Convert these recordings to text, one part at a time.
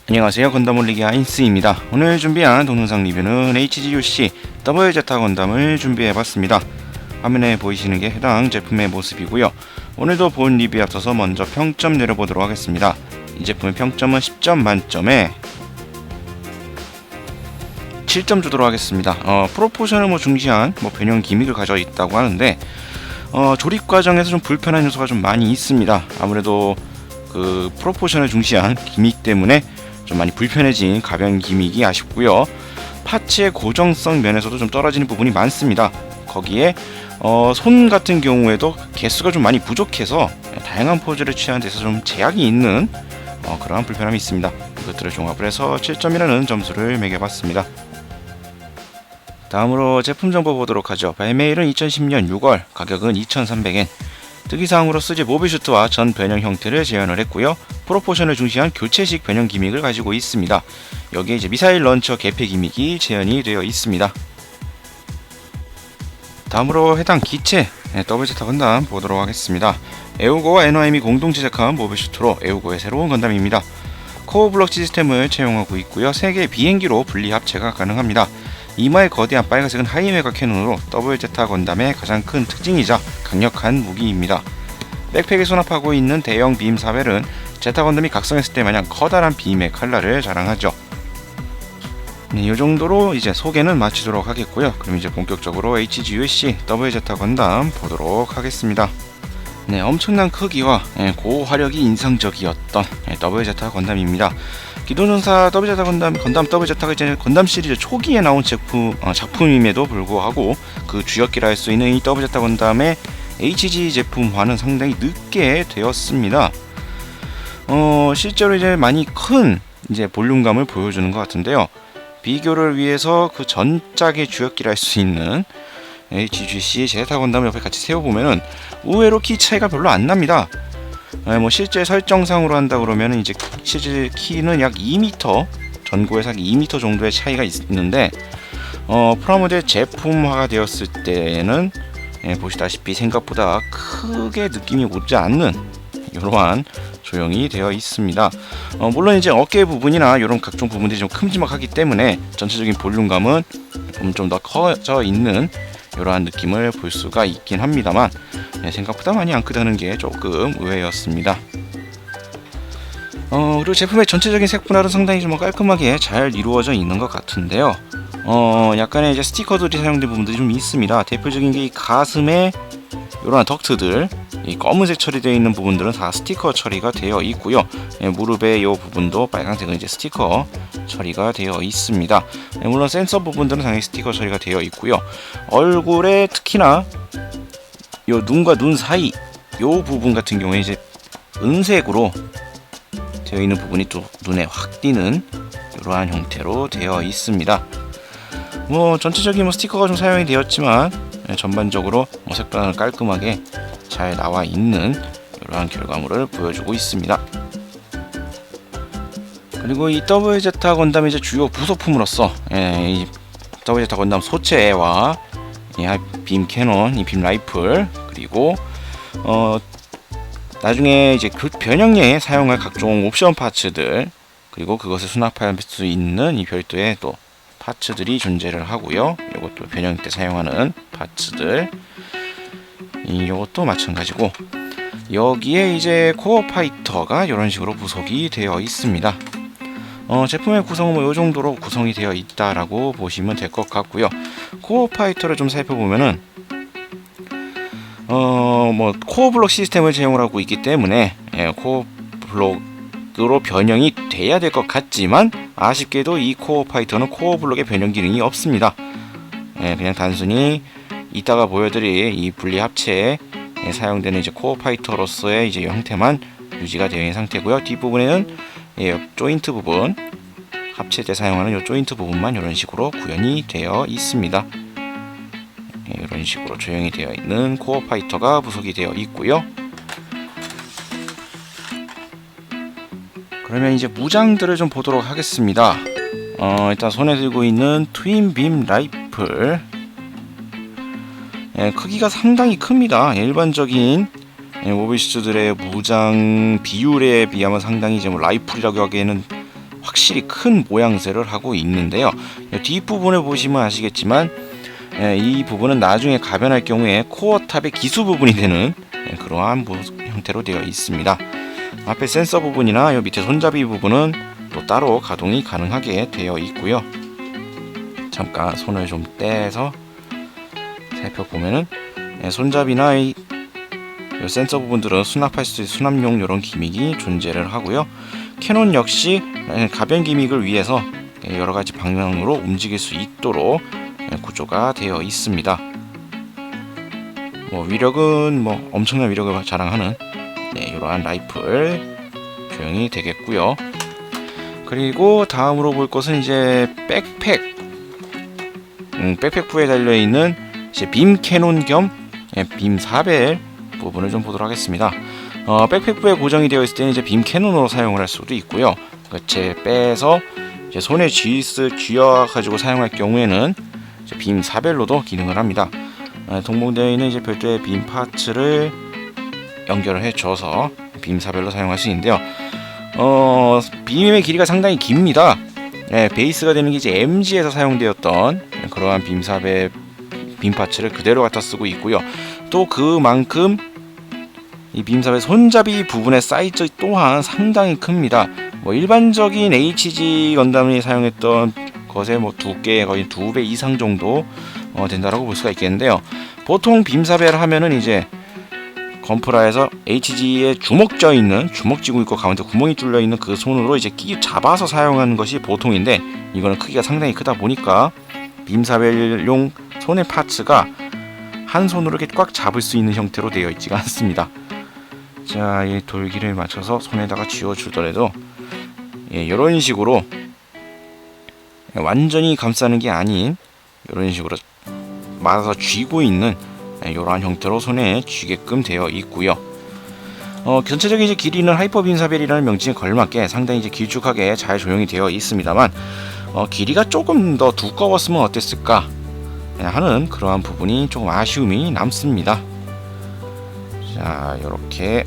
안녕하세요, 건담 올리기 아인스입니다. 오늘 준비한 동영상 리뷰는 HGUC WZ 건담을 준비해봤습니다. 화면에 보이시는 게 해당 제품의 모습이고요. 오늘도 본 리뷰에 앞서서 먼저 평점 내려보도록 하겠습니다. 이 제품의 평점은 10점 만점에 7점 주도록 하겠습니다. 프로포션을 중시한 변형 기믹을 가져 있다고 하는데 조립 과정에서 좀 불편한 요소가 좀 많이 있습니다. 아무래도 그 프로포션을 중시한 기믹 때문에 좀 많이 불편해진 가변 기믹이 아쉽고요. 파츠의 고정성 면에서도 좀 떨어지는 부분이 많습니다. 거기에 손 같은 경우에도 개수가 좀 많이 부족해서 다양한 포즈를 취하는 데서 좀 제약이 있는 그러한 불편함이 있습니다. 이것들을 종합을 해서 7점이라는 점수를 매겨봤습니다. 다음으로 제품 정보 보도록 하죠. 발매일은 2010년 6월, 가격은 2,300엔. 특이사항으로 쓰지 모비슈트와 전 변형 형태를 재현을 했고요. 프로포션을 중시한 교체식 변형 기믹을 가지고 있습니다. 여기에 이제 미사일 런처 개폐 기믹이 재현이 되어 있습니다. 다음으로 해당 기체 WZ 건담 보도록 하겠습니다. 에우고와 NYM이 공동 제작한 모비슈트로 에우고의 새로운 건담입니다. 코어 블럭 시스템을 채용하고 있고요. 3개의 비행기로 분리 합체가 가능합니다. 이마의 거대한 빨간색은 하이메가 캐논으로 WZ 건담의 가장 큰 특징이자 강력한 무기입니다. 백팩에 수납하고 있는 대형 빔 사벨은 제타 건담이 각성했을 때 마냥 커다란 빔의 칼날을 자랑하죠. 이 정도로 이제 소개는 마치도록 하겠고요. 그럼 이제 본격적으로 HGUC WZ 건담 보도록 하겠습니다. 엄청난 크기와 고화력이 인상적이었던 WZ 건담입니다. 기동전사 WZ 건담 WZ가 이제 건담 시리즈 초기에 나온 작품임에도 불구하고 그 주역기라 할 수 있는 이 WZ 건담의 HG 제품화는 상당히 늦게 되었습니다. 실제로 이제 많이 큰 이제 볼륨감을 보여주는 것 같은데요. 비교를 위해서 그 전작의 주역기라 할 수 있는 HGC 제타 건담을 옆에 같이 세워보면은 의외로 키 차이가 별로 안 납니다. 실제 설정상으로 한다 그러면 이제 실제 키는 약 2m, 전고에서 약 2m 정도의 차이가 있는데 프라모델 제품화가 되었을 때는 보시다시피 생각보다 크게 느낌이 오지 않는 이러한 조형이 되어 있습니다. 물론 이제 어깨 부분이나 이런 각종 부분들이 좀 큼지막하기 때문에 전체적인 볼륨감은 좀 더 커져 있는 이러한 느낌을 볼 수가 있긴 합니다만 생각보다 많이 안 크다는 게 조금 의외였습니다. 그리고 제품의 전체적인 색 분할은 상당히 좀 깔끔하게 잘 이루어져 있는 것 같은데요. 약간의 이제 스티커들이 사용된 부분들이 좀 있습니다. 대표적인 게 이 가슴에 이러한 덕트들, 이 검은색 처리되어 있는 부분들은 다 스티커 처리가 되어 있고요. 무릎의 이 부분도 빨간색은 이제 스티커 처리가 되어 있습니다. 물론 센서 부분들은 당연히 스티커 처리가 되어 있고요. 얼굴에 특히나 요 눈과 눈 사이 요 부분 같은 경우에 이제 은색으로 되어 있는 부분이 또 눈에 확 띄는 이러한 형태로 되어 있습니다. 전체적인 스티커가 좀 사용이 되었지만 전반적으로 색변을 깔끔하게 잘 나와 있는 이러한 결과물을 보여주고 있습니다. 그리고 이 WZ 건담의 이제 주요 부속품으로서 이 WZ 건담 소체와 빔 캐논, 이 빔 라이플, 그리고 나중에 이제 그 변형에 사용할 각종 옵션 파츠들, 그리고 그것을 수납할 수 있는 이 별도의 또 파츠들이 존재를 하고요. 이것도 변형 때 사용하는 파츠들, 이것도 마찬가지고 여기에 이제 코어 파이터가 이런 식으로 구성이 되어 있습니다. 제품의 구성은 이 정도로 구성이 되어 있다라고 보시면 될 것 같고요. 코어 파이터를 좀 살펴보면은 코어 블록 시스템을 제공을 하고 있기 때문에 코어 블록으로 변형이 돼야 될 것 같지만 아쉽게도 이 코어 파이터는 코어 블록의 변형 기능이 없습니다. 그냥 단순히 이따가 보여드릴 이 분리 합체에 사용되는 이제 코어 파이터로서의 이제 형태만 유지가 되어 있는 상태고요. 뒷부분에는 조인트 부분, 합체 때 사용하는 이 조인트 부분만 이런 식으로 구현이 되어 있습니다. 이런 식으로 조형이 되어 있는 코어 파이터가 부속이 되어 있고요. 그러면 이제 무장들을 좀 보도록 하겠습니다. 일단 손에 들고 있는 트윈 빔 라이플, 크기가 상당히 큽니다. 일반적인 모비슈트들의 무장 비율에 비하면 상당히 이제 라이플이라고 하기에는 확실히 큰 모양새를 하고 있는데요. 뒷부분을 보시면 아시겠지만 이 부분은 나중에 가변할 경우에 코어 탑의 기수 부분이 되는 그러한 형태로 되어 있습니다. 앞에 센서 부분이나 이 밑에 손잡이 부분은 또 따로 가동이 가능하게 되어 있고요. 잠깐 손을 좀 떼서 살펴보면은 손잡이나 이 센서 부분들은 수납할 수 있는 수납용 이런 기믹이 존재를 하고요. 캐논 역시 가변 기믹을 위해서 여러 가지 방향으로 움직일 수 있도록 구조가 되어 있습니다. 위력은 엄청난 위력을 자랑하는 이러한 라이플 조형이 되겠고요. 그리고 다음으로 볼 것은 이제 백팩부에 달려 있는 이제 빔 캐논 겸 빔 사벨 부분을 좀 보도록 하겠습니다. 백팩부에 고정이 되어 있을 때는 이제 빔 캐논으로 사용을 할 수도 있고요. 제 빼서 이제 손에 쥐어 가지고 사용할 경우에는 이제 빔 사벨로도 기능을 합니다. 동봉되어 있는 이제 별도의 빔 파츠를 연결을 해줘서 빔 사벨로 사용할 수 있는데요. 빔의 길이가 상당히 깁니다. 베이스가 되는 게 이제 MG에서 사용되었던 그러한 빔 사벨 빔 파츠를 그대로 갖다 쓰고 있고요. 또 그만큼 이 빔삽의 손잡이 부분의 사이즈 또한 상당히 큽니다. 일반적인 HG 건담이 사용했던 것의 두께의 거의 2배 이상 정도 된다라고 볼 수가 있겠는데요. 보통 빔사벨 하면은 이제 건프라에서 HG에 주먹져 있는 주먹쥐고 있고 가운데 구멍이 뚫려 있는 그 손으로 이제 잡아서 사용하는 것이 보통인데, 이거는 크기가 상당히 크다 보니까 빔사벨용 손의 파츠가 한 손으로 이렇게 꽉 잡을 수 있는 형태로 되어 있지가 않습니다. 자, 이 돌기를 맞춰서 손에다가 쥐어주더라도 이런 식으로 완전히 감싸는 게 아닌 이런 식으로 맞아서 쥐고 있는 이러한 형태로 손에 쥐게끔 되어 있고요. 전체적인 이제 길이는 하이퍼 빔사벨이라는 명칭에 걸맞게 상당히 이제 길쭉하게 잘 조형이 되어 있습니다만, 길이가 조금 더 두꺼웠으면 어땠을까 하는 그러한 부분이 조금 아쉬움이 남습니다. 자, 이렇게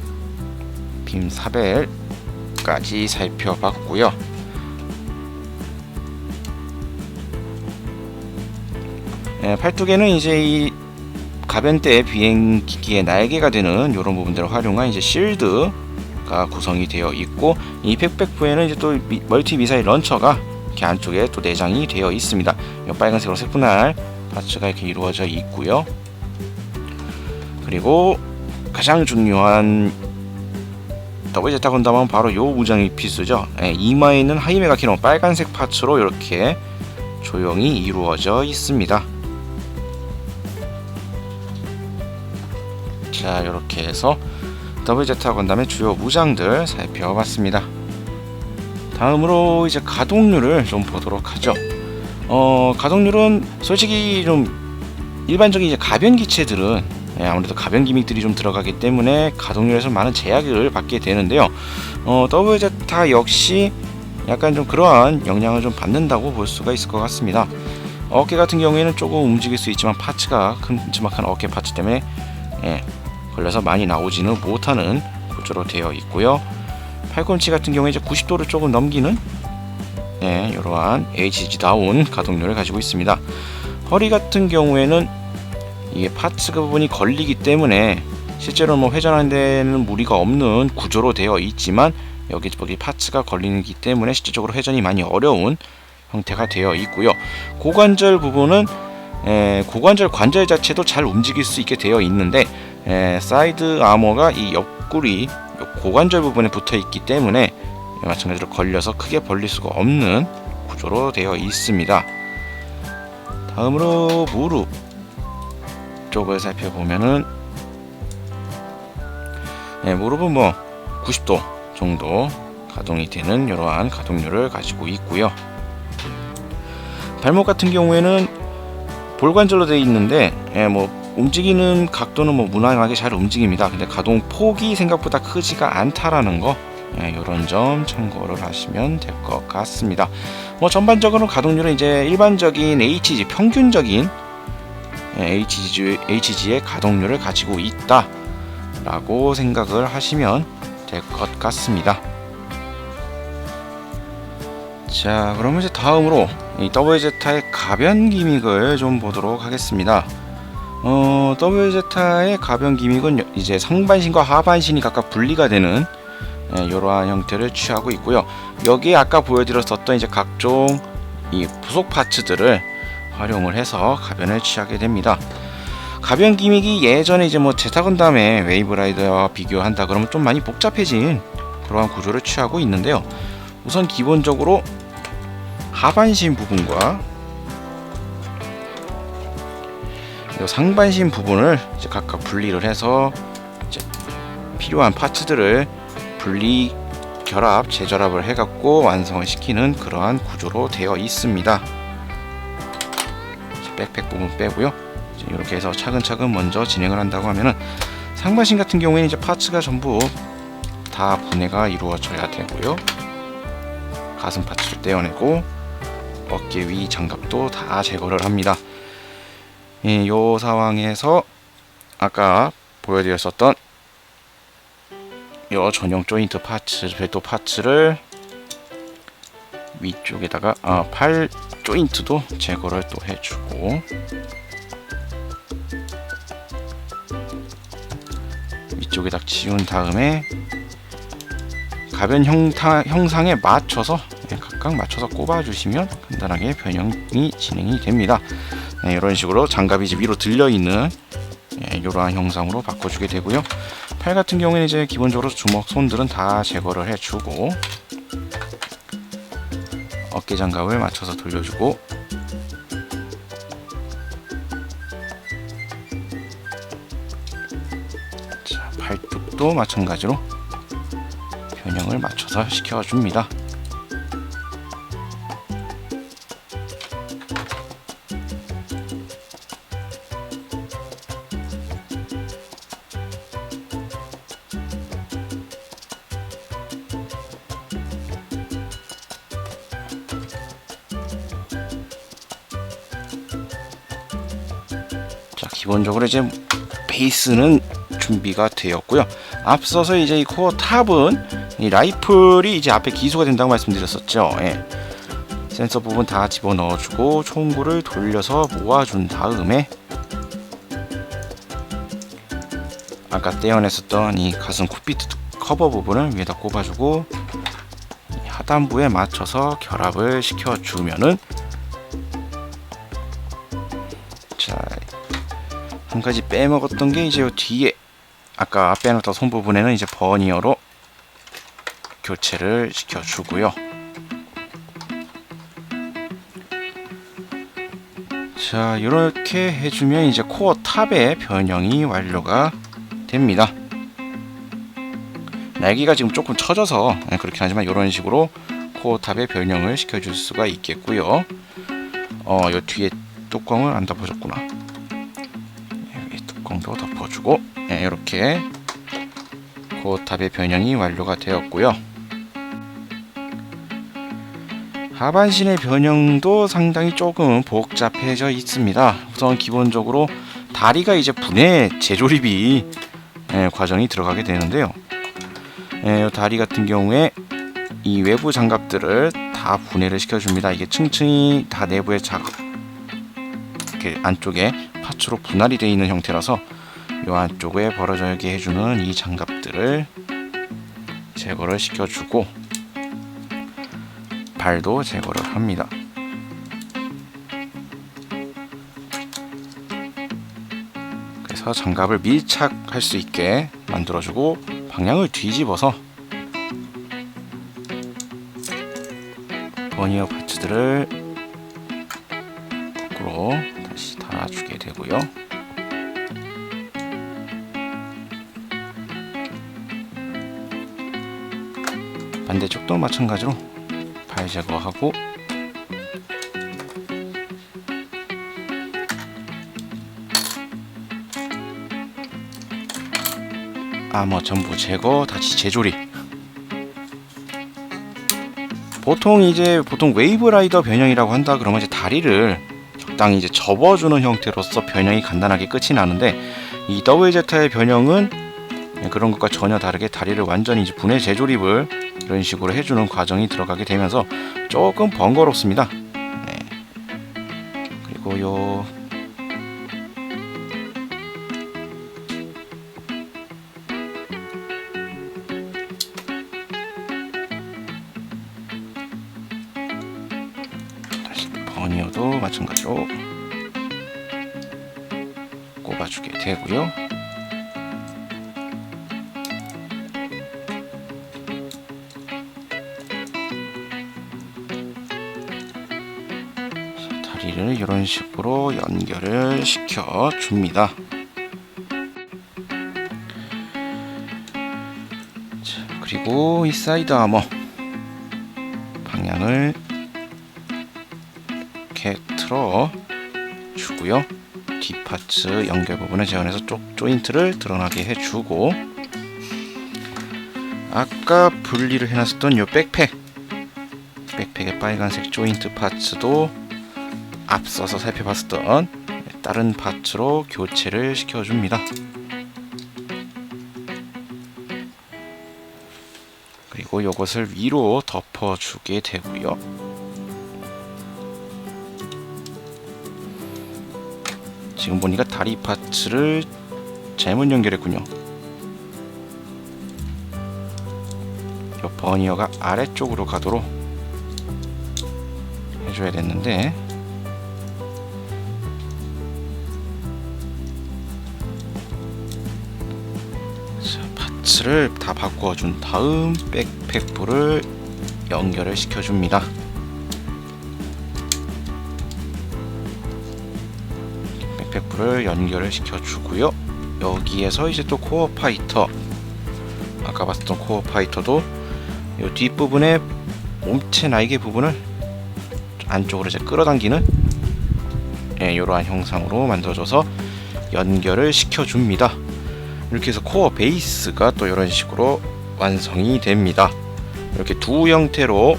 빔사벨까지 살펴봤고요. 팔뚝에는 이제 이 가변대 비행기의 날개가 되는 이런 부분들을 활용한 이제 실드가 구성이 되어 있고, 이 백팩부에는 이제 또 멀티 미사일 런처가 이렇게 안쪽에 또 내장이 되어 있습니다. 빨간색으로 색분할 파츠가 이렇게 이루어져 있고요. 그리고 가장 중요한 더블 제타 건담은 바로 요 무장이 필수죠. 이마에 있는 하이메가 캐논 빨간색 파츠로 이렇게 조형이 이루어져 있습니다. 자, 이렇게 해서 더블 제타 건담의 주요 무장들 살펴봤습니다. 다음으로 이제 가동률을 좀 보도록 하죠. 가동률은 솔직히 좀 일반적인 이제 가변 기체들은 아무래도 가변 기믹들이 좀 들어가기 때문에 가동률에서 많은 제약을 받게 되는데요. 더블 제타 역시 약간 좀 그러한 영향을 좀 받는다고 볼 수가 있을 것 같습니다. 어깨 같은 경우에는 조금 움직일 수 있지만 파츠가 큼지막한 어깨 파츠 때문에 걸려서 많이 나오지는 못하는 구조로 되어 있고요. 팔꿈치 같은 경우에 이제 90도를 조금 넘기는 이러한 HG다운 가동률을 가지고 있습니다. 허리 같은 경우에는 이게 파츠 부분이 걸리기 때문에 실제로 회전하는 데는 무리가 없는 구조로 되어 있지만, 여기 파츠가 걸리기 때문에 실질적으로 회전이 많이 어려운 형태가 되어 있고요. 고관절 부분은 고관절 관절 자체도 잘 움직일 수 있게 되어 있는데, 사이드 아머가 이 옆구리 고관절 부분에 붙어 있기 때문에 마찬가지로 걸려서 크게 벌릴 수가 없는 구조로 되어 있습니다. 다음으로 무릎 쪽을 살펴보면은 무릎은 90도 정도 가동이 되는 이러한 가동률을 가지고 있고요. 발목 같은 경우에는 볼관절로 되어 있는데 움직이는 각도는 무난하게 잘 움직입니다. 근데 가동 폭이 생각보다 크지가 않다라는 거, 이런 점 참고를 하시면 될 것 같습니다. 전반적으로 가동률은 이제 일반적인 HG 평균적인 HG의 가동률을 가지고 있다라고 생각을 하시면 될 것 같습니다. 자, 그러면 이제 다음으로 이 WZ의 가변 기믹을 좀 보도록 하겠습니다. WZ의 가변 기믹은 이제 상반신과 하반신이 각각 분리가 되는 이러한 형태를 취하고 있고요. 여기에 아까 보여드렸었던 이제 각종 이 부속 파츠들을 활용을 해서 가변을 취하게 됩니다. 가변 기믹이 예전에 이제 뭐 제타 건담의 웨이브라이더와 비교한다 그러면 좀 많이 복잡해진 그러한 구조를 취하고 있는데요. 우선 기본적으로 하반신 부분과 상반신 부분을 이제 각각 분리를 해서 이제 필요한 파츠들을 분리 결합, 재결합을 해갖고 완성을 시키는 그러한 구조로 되어 있습니다. 백팩 부분 빼고요. 이렇게 해서 차근차근 먼저 진행을 한다고 하면은 상반신 같은 경우에는 이제 파츠가 전부 다 분해가 이루어져야 되고요. 가슴 파츠를 떼어내고 어깨 위 장갑도 다 제거를 합니다. 이 상황에서 아까 보여드렸었던 요 전용 조인트 파츠, 별도 파츠를 위쪽에다가 팔 조인트도 제거를 또 해주고 위쪽에다 지운 다음에 가변 형상에 맞춰서 각각 맞춰서 꼽아주시면 간단하게 변형이 진행이 됩니다. 이런 식으로 장갑이 이제 위로 들려있는 이러한 형상으로 바꿔주게 되고요. 팔 같은 경우에는 이제 기본적으로 주먹 손들은 다 제거를 해주고 어깨 장갑을 맞춰서 돌려주고 자, 팔뚝도 마찬가지로 변형을 맞춰서 시켜줍니다. 자, 기본적으로 이제 베이스는 준비가 되었고요. 앞서서 이제 이 코어 탑은 이 라이플이 이제 앞에 기수가 된다고 말씀드렸었죠. 센서 부분 다 집어넣어주고 총구를 돌려서 모아준 다음에 아까 떼어냈었던 이 가슴 쿠피트 커버 부분을 위에다 꼽아주고 하단부에 맞춰서 결합을 시켜주면은 자, 한 가지 빼먹었던 게 이제 요 뒤에 아까 빼놓았던 손 부분에는 이제 버니어로 교체를 시켜주고요. 자, 이렇게 해주면 이제 코어 탑의 변형이 완료가 됩니다. 날개가 지금 조금 처져서 그렇긴 하지만 이런 식으로 코어 탑의 변형을 시켜줄 수가 있겠고요. 요 뒤에 뚜껑을 안 덮어줬구나. 여기 뚜껑도 덮어주고 이렇게 코어 탑의 변형이 완료가 되었고요. 하반신의 변형도 상당히 조금 복잡해져 있습니다. 우선 기본적으로 다리가 이제 분해 재조립이 과정이 들어가게 되는데요. 이 다리 같은 경우에 이 외부 장갑들을 다 분해를 시켜줍니다. 이게 층층이 다 내부에 이렇게 안쪽에 파츠로 분할이 되어 있는 형태라서 이 안쪽에 벌어져게 해주는 이 장갑들을 제거를 시켜주고 발도 제거를 합니다. 그래서 장갑을 밀착할 수 있게 만들어주고 방향을 뒤집어서 버니어 파츠들을 거꾸로 다시 달아주게 되고요. 반대쪽도 마찬가지로 발 제거하고 아머 전부 제거, 다시 재조립. 보통 웨이브 라이더 변형이라고 한다 그러면 이제 다리를 적당히 이제 접어주는 형태로서 변형이 간단하게 끝이 나는데 이 WZ의 변형은 그런 것과 전혀 다르게 다리를 완전히 이제 분해 재조립을 이런 식으로 해주는 과정이 들어가게 되면서 조금 번거롭습니다. 네. 그리고 요 다시 버니어도 마찬가지로 꼽아주게 되고요. 다리를 이런 식으로 연결을 시켜 줍니다. 자, 그리고 이 사이드 아머 방향을 이렇게 틀어 주고요. 뒷파츠 연결 부분을 재현해서 쪽 조인트를 드러나게 해주고, 아까 분리를 해놨었던 이 백팩의 빨간색 조인트 파츠도 앞서서 살펴봤었던 다른 파츠로 교체를 시켜줍니다. 그리고 이것을 위로 덮어주게 되고요. 지금 보니까 다리 파츠를 잘못 연결했군요. 이 버니어가 아래쪽으로 가도록 해줘야 됐는데, 자, 파츠를 다 바꿔준 다음 백팩부를 연결을 시켜줍니다. 백팩부를 연결을 시켜주고요. 여기에서 이제 또 코어 파이터, 아까 봤던 코어 파이터도 이 뒷부분에 몸체 날개 부분을 안쪽으로 이제 끌어당기는 이러한 형상으로 만들어줘서 연결을 시켜줍니다. 이렇게 해서 코어 베이스가 또 이런 식으로 완성이 됩니다. 이렇게 두 형태로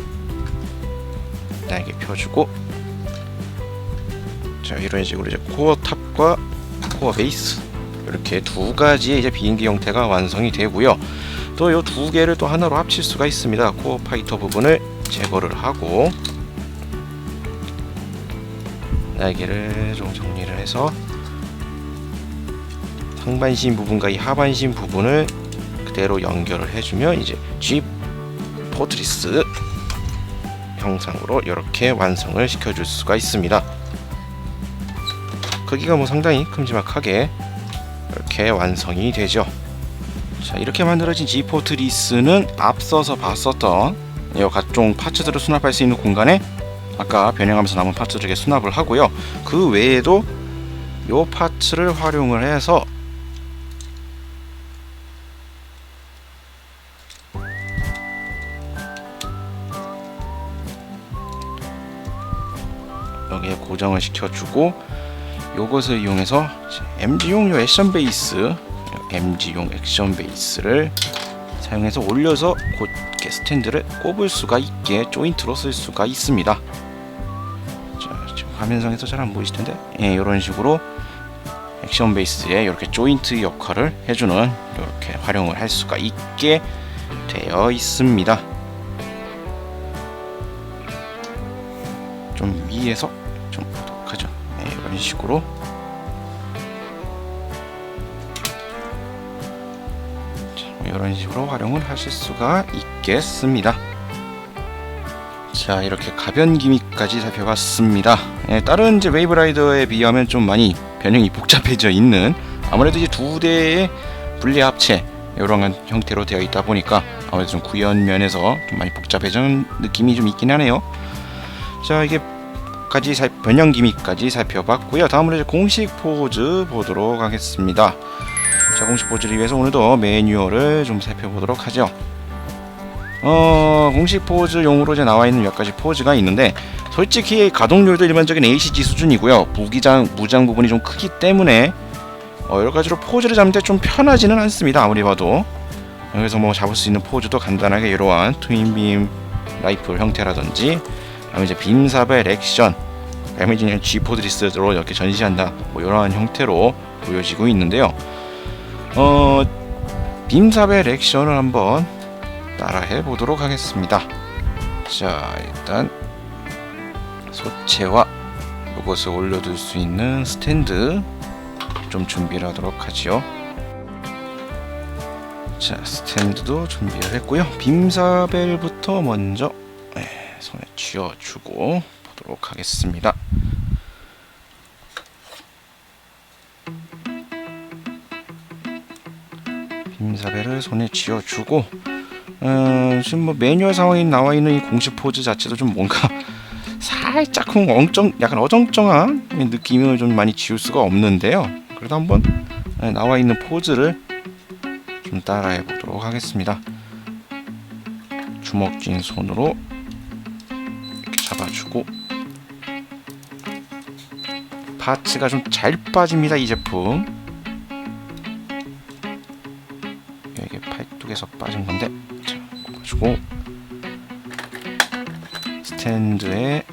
날개 펴주고, 자, 이런 식으로 이제 코어 탑과 코어 베이스, 이렇게 두 가지의 이제 비행기 형태가 완성이 되고요. 또 이 두 개를 또 하나로 합칠 수가 있습니다. 코어 파이터 부분을 제거를 하고 날개를 좀 정리를 해서 상반신 부분과 이 하반신 부분을 그대로 연결을 해주면 이제 G 포트리스 형상으로 이렇게 완성을 시켜줄 수가 있습니다. 크기가 뭐 상당히 큼지막하게 이렇게 완성이 되죠. 자, 이렇게 만들어진 G 포트리스는 앞서서 봤었던 이 각종 파츠들을 수납할 수 있는 공간에 아까 변형하면서 남은 파츠들에게 수납을 하고요. 그 외에도 이 파츠를 활용을 해서 여기에 고정을 시켜주고, 요것을 이용해서 MG용 MG용 액션 베이스를 사용해서 올려서 곧게 스탠드를 꼽을 수가 있게 조인트로 쓸 수가 있습니다. 자, 지금 화면상에서 잘 안 보이실 텐데, 이런 식으로 액션 베이스에 이렇게 조인트 역할을 해주는, 이렇게 활용을 할 수가 있게 되어 있습니다. 좀 위에서 좀 보도록 하죠. 이런 식으로 이런 식으로 활용을 하실 수가 있겠습니다. 자, 이렇게 가변 기믹까지 살펴봤습니다. 다른 이제 웨이브라이더에 비하면 좀 많이 변형이 복잡해져 있는, 아무래도 이제 두 대의 분리 합체 이런 형태로 되어 있다 보니까 아무래도 좀 구현 면에서 좀 많이 복잡해진 느낌이 좀 있긴 하네요. 자, 이게 변형 기믹까지 살펴봤고요. 다음으로 이제 공식 포즈 보도록 하겠습니다. 자, 공식 포즈를 위해서 오늘도 매뉴얼을 좀 살펴보도록 하죠. 공식 포즈용으로 이제 나와 있는 몇 가지 포즈가 있는데, 솔직히 가동률도 일반적인 ACG 수준이고요. 무장 부분이 좀 크기 때문에 여러 가지로 포즈를 잡는 데 좀 편하지는 않습니다. 아무리 봐도. 그래서 뭐 잡을 수 있는 포즈도 간단하게 이러한 트윈빔 라이플 형태라든지, 그다음에 이제 빔사벨 액션, 데미지는 G 포트리스로 이렇게 전시한다, 뭐 이러한 형태로 보여지고 있는데요. 빔사벨 액션을 한번 따라해 보도록 하겠습니다. 자, 일단 소체와 이것을 올려둘 수 있는 스탠드 좀 준비를 하도록 하지요. 자, 스탠드도 준비를 했고요. 빔사벨부터 먼저 손에 쥐어주고 보도록 하겠습니다. 빔사벨을 손에 쥐어주고 지금 뭐 매뉴얼 상황이 나와 있는 이 공식 포즈 자체도 좀 뭔가 살짝 약간 어정쩡한 느낌을 좀 많이 지울 수가 없는데요. 그래도 한번 나와 있는 포즈를 좀 따라해 보도록 하겠습니다. 주먹 쥔 손으로 이렇게 잡아주고, 파츠가 좀 잘 빠집니다, 이 제품. 이게 팔뚝에서 빠진 건데, 자, 꼽아주고 스탠드에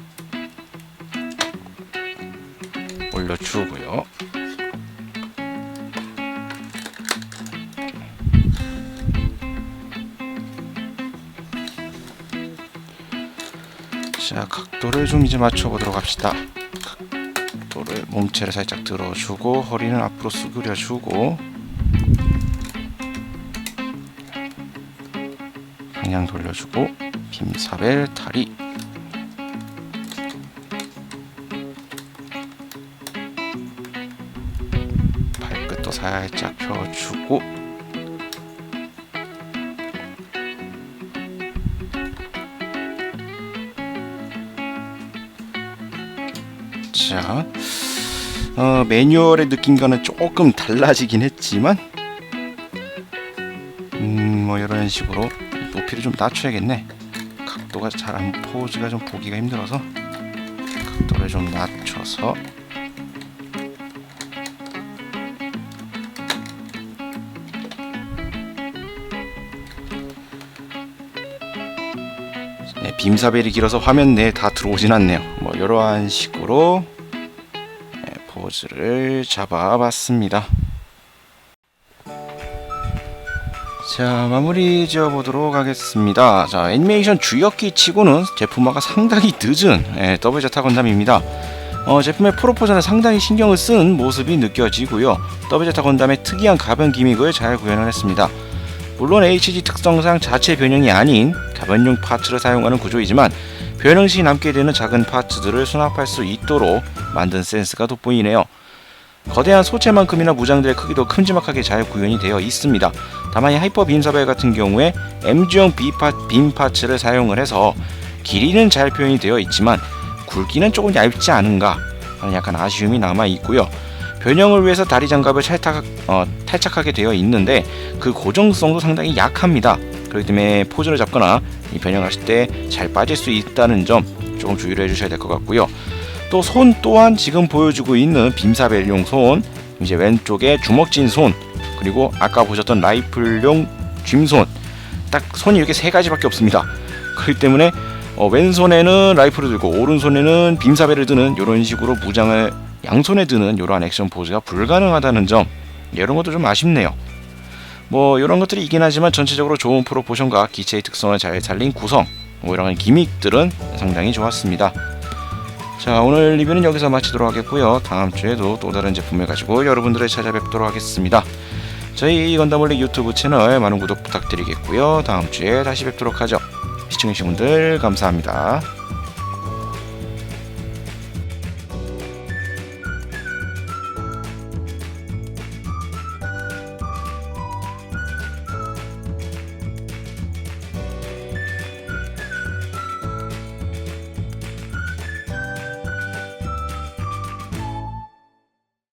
올려주고요. 자, 각도를 좀 이제 맞춰보도록 합시다. 각도를, 몸체를 살짝 들어주고 허리는 앞으로 수그려주고 방향 돌려주고 빔사벨 다리, 발끝도 살짝 펴주고 자, 매뉴얼의 느낌과는 조금 달라지긴 했지만 뭐 이런 식으로 높이를 좀 낮춰야겠네. 각도가 잘 안, 포즈가 좀 보기가 힘들어서 각도를 좀 낮춰서 빔사벨이 길어서 화면 내에 다 들어오진 않네요. 뭐 이러한 식으로 포즈를 잡아봤습니다. 자, 마무리 지어보도록 하겠습니다. 자, 애니메이션 주역기 치고는 제품화가 상당히 늦은 더블제타 건담입니다. 제품의 프로포션에 상당히 신경을 쓴 모습이 느껴지고요. 더블제타 건담의 특이한 가변 기믹을 잘 구현을 했습니다. 물론 HG 특성상 자체 변형이 아닌 가변용 파츠를 사용하는 구조이지만 변형 시 남게 되는 작은 파츠들을 수납할 수 있도록 만든 센스가 돋보이네요. 거대한 소체만큼이나 무장들의 크기도 큼지막하게 잘 구현이 되어 있습니다. 다만 이 하이퍼 빔사벨 같은 경우에 Mzu형 빔 파츠를 사용을 해서 길이는 잘 표현이 되어 있지만 굵기는 조금 얇지 않은가 하는 약간 아쉬움이 남아 있고요. 변형을 위해서 다리 장갑을 탈착하게 되어 있는데 그 고정성도 상당히 약합니다. 그렇기 때문에 포즈를 잡거나 이 변형하실 때 잘 빠질 수 있다는 점 조금 주의를 해주셔야 될 것 같고요. 또 손 또한 지금 보여주고 있는 빔사벨용 손, 이제 왼쪽에 주먹진 손, 그리고 아까 보셨던 라이플용 쥐손, 딱 손이 이렇게 세 가지밖에 없습니다. 그렇기 때문에 왼손에는 라이플을 들고 오른손에는 빔사벨을 드는 이런 식으로 무장을 양손에 드는 이러한 액션 포즈가 불가능하다는 점, 이런 것도 좀 아쉽네요. 뭐 이런 것들이 있긴 하지만 전체적으로 좋은 프로포션과 기체의 특성을 잘 살린 구성, 뭐 이런 기믹들은 상당히 좋았습니다. 자, 오늘 리뷰는 여기서 마치도록 하겠고요. 다음 주에도 또 다른 제품을 가지고 여러분들을 찾아뵙도록 하겠습니다. 저희 건담원리 유튜브 채널 많은 구독 부탁드리겠고요. 다음 주에 다시 뵙도록 하죠. 시청해주신 분들 감사합니다.